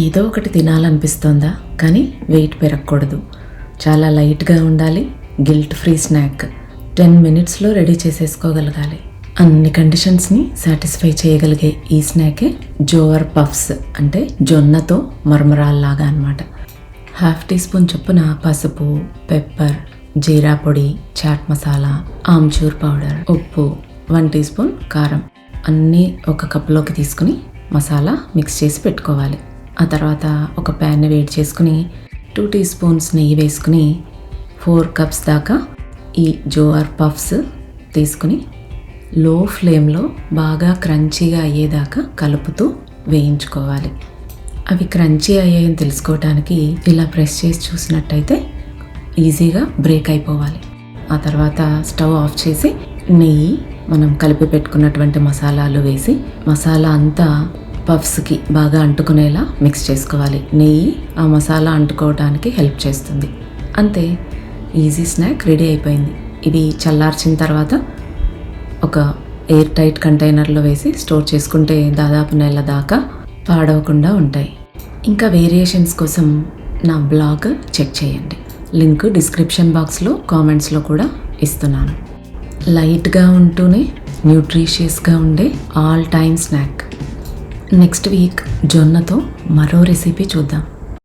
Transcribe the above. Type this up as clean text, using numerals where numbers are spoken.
ఏదో ఒకటి తినాలనిపిస్తోందా, కానీ వెయిట్ పెరగకూడదు, చాలా లైట్గా ఉండాలి, గిల్ట్ ఫ్రీ స్నాక్ 10 మినిట్స్లో రెడీ చేసేసుకోగలగాలి. అన్ని కండిషన్స్ని సాటిస్ఫై చేయగలిగే ఈ స్నాకే జోవర్ పఫ్స్, అంటే జొన్నతో మరమరాల్లాగా అన్నమాట. 1/2 టీ స్పూన్ చొప్పున పసుపు, పెప్పర్, జీరా పొడి, చాట్ మసాలా, ఆమ్చూర్ పౌడర్, ఉప్పు, 1 టీ స్పూన్ కారం అన్నీ ఒక కప్లోకి తీసుకుని మసాలా మిక్స్ చేసి పెట్టుకోవాలి. ఆ తర్వాత ఒక ప్యాన్ని వేడి చేసుకుని 2 టీ స్పూన్స్ నెయ్యి వేసుకుని 4 కప్స్ దాకా ఈ జోవర్ పఫ్స్ తీసుకుని లో ఫ్లేమ్లో బాగా క్రంచీగా అయ్యేదాకా కలుపుతూ వేయించుకోవాలి. అవి క్రంచీ అయ్యాయని తెలుసుకోవడానికి ఇలా ప్రెస్ చేసి చూసినట్టయితే ఈజీగా బ్రేక్ అయిపోవాలి. ఆ తర్వాత స్టవ్ ఆఫ్ చేసి నెయ్యి, మనం కలిపి పెట్టుకున్నటువంటి మసాలాలు వేసి మసాలా అంతా పఫ్స్కి బాగా అంటుకునేలా మిక్స్ చేసుకోవాలి. నెయ్యి ఆ మసాలా అంటుకోవడానికి హెల్ప్ చేస్తుంది. అంతే, ఈజీ స్నాక్ రెడీ అయిపోయింది. ఇవి చల్లార్చిన తర్వాత ఒక ఎయిర్ టైట్ కంటైనర్లో వేసి స్టోర్ చేసుకుంటే దాదాపు నెల దాకా పాడవకుండా ఉంటాయి. ఇంకా వేరియేషన్స్ కోసం నా బ్లాగ్ చెక్ చేయండి. లింక్ డిస్క్రిప్షన్ బాక్స్లో, కామెంట్స్లో కూడా ఇస్తున్నాను. లైట్గా ఉంటూనే న్యూట్రిషియస్గా ఉండే all time snack. Next week జొన్నతో మరో రెసిపీ చూద్దాం.